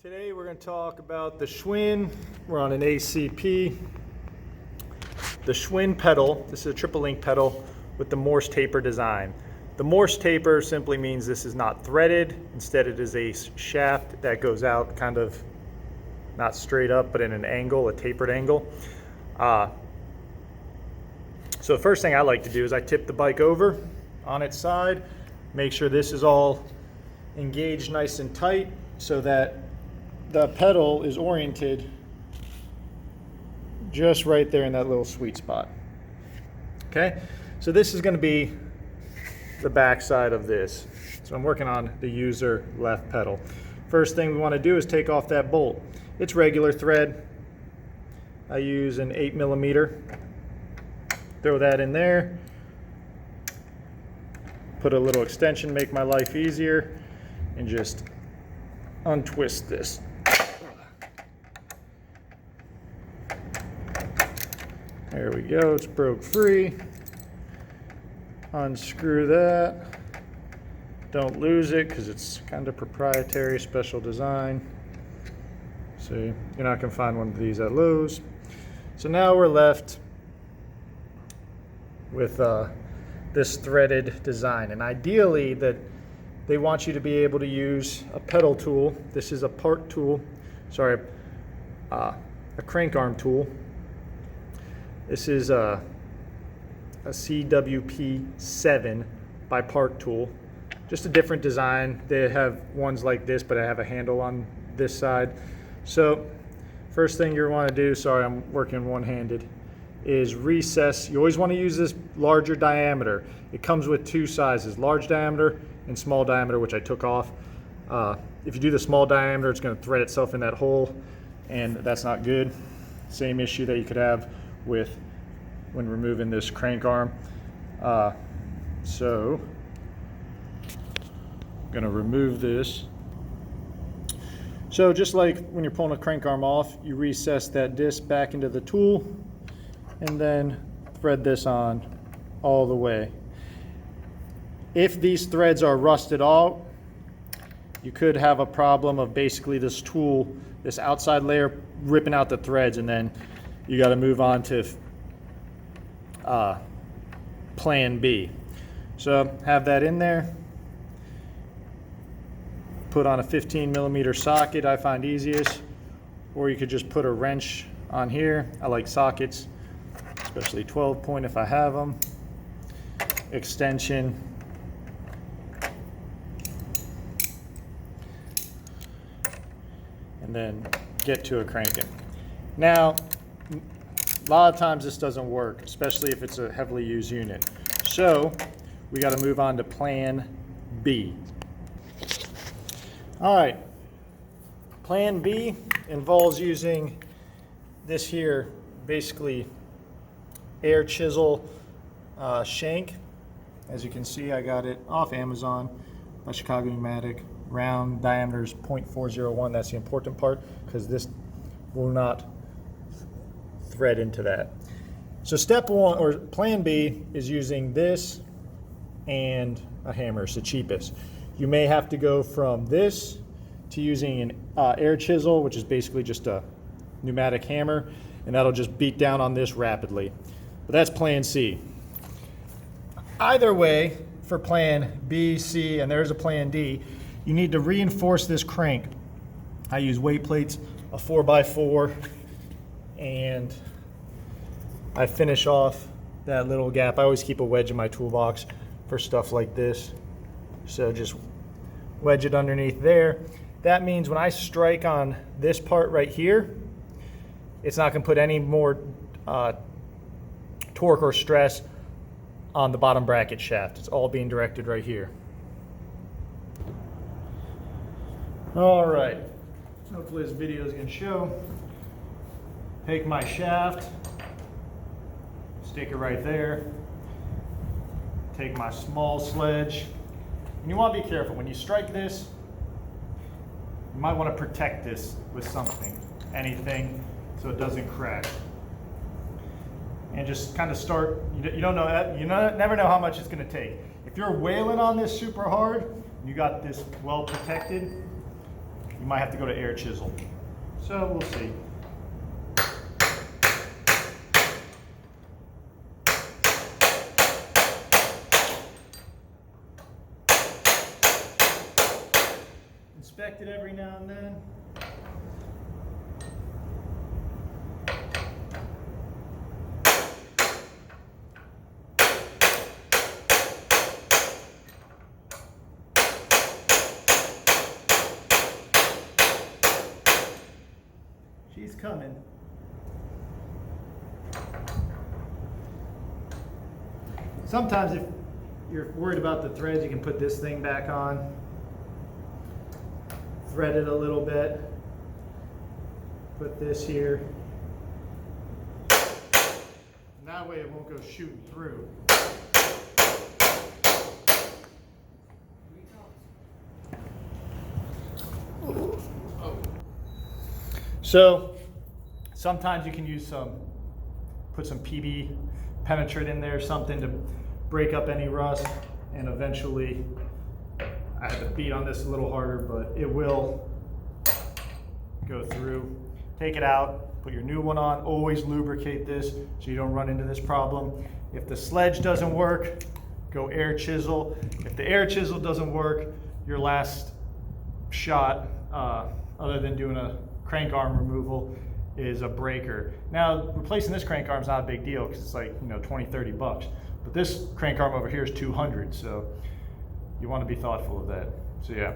Today we're going to talk about the Schwinn. We're on an ACP. The Schwinn pedal, this is a triple link pedal with the Morse taper design. The Morse taper simply means this is not threaded. Instead it is a shaft that goes out kind of not straight up but in an angle, a tapered angle. So the first thing I like to do is I tip the bike over on its side, make sure this is all engaged nice and tight so that the pedal is oriented just right there in that little sweet spot. Okay, so this is going to be the back side of this. So I'm working on the user left pedal. First thing we want to do is take off that bolt. It's regular thread. I use an 8mm. Throw that in there. Put a little extension, make my life easier, and just untwist this. There we go, it's broke free. Unscrew that. Don't lose it because it's kind of proprietary, special design. So you're not going to find one of these at Lowe's. So now we're left with this threaded design. And ideally that they want you to be able to use a pedal tool. This is a part tool, sorry, a crank arm tool. This is a CWP 7 by Part Tool. Just a different design. They have ones like this, but I have a handle on this side. So first thing you want to do, sorry I'm working one-handed, is recess. You always want to use this larger diameter. It comes with two sizes, large diameter and small diameter, which I took off. If you do the small diameter, it's going to thread itself in that hole, and that's not good. Same issue that you could have with when removing this crank arm. So I'm going to remove this. So just like when you're pulling a crank arm off, you recess that disc back into the tool and then thread this on all the way. If these threads are rusted out, you could have a problem of basically this tool, this outside layer, ripping out the threads, and then you got to move on to plan B. So have that in there. Put on a 15mm socket, I find easiest, or you could just put a wrench on here. I like sockets, especially 12-point if I have them. Extension. And then get to a cranking. Now, a lot of times this doesn't work, especially if it's a heavily used unit. So we got to move on to plan B. All right, plan B involves using this here, basically air chisel shank. As you can see, I got it off Amazon by Chicago Pneumatic. Round diameter is 0.401. That's the important part because this will not thread into that. So step one, or plan B, is using this and a hammer. It's the cheapest. You may have to go from this to using an air chisel, which is basically just a pneumatic hammer, and that'll just beat down on this rapidly. But that's plan C. Either way, for plan B, C, and there's a plan D, you need to reinforce this crank. I use weight plates, a 4x4, and I finish off that little gap. I always keep a wedge in my toolbox for stuff like this. So just wedge it underneath there. That means when I strike on this part right here, it's not going to put any more torque or stress on the bottom bracket shaft. It's all being directed right here. All right, hopefully this video is going to show. Take my shaft, stick it right there. Take my small sledge. And you want to be careful. When you strike this, you might want to protect this with something, anything, so it doesn't crack. And just kind of start, you don't know, never know how much it's going to take. If you're wailing on this super hard, you got this well protected, you might have to go to air chisel. So we'll see. Inspect it every now and then. She's coming. Sometimes if you're worried about the threads, you can put this thing back on. Thread it a little bit. Put this here. And that way it won't go shooting through. So sometimes you can use put some PB penetrant in there, something to break up any rust, and eventually, I had to beat on this a little harder, but it will go through. Take it out, put your new one on, always lubricate this so you don't run into this problem. If the sledge doesn't work, go air chisel. If the air chisel doesn't work, your last shot, other than doing a crank arm removal, is a breaker. Now, replacing this crank arm is not a big deal because it's like, 20, 30 bucks. But this crank arm over here is 200, so you want to be thoughtful of that. So yeah.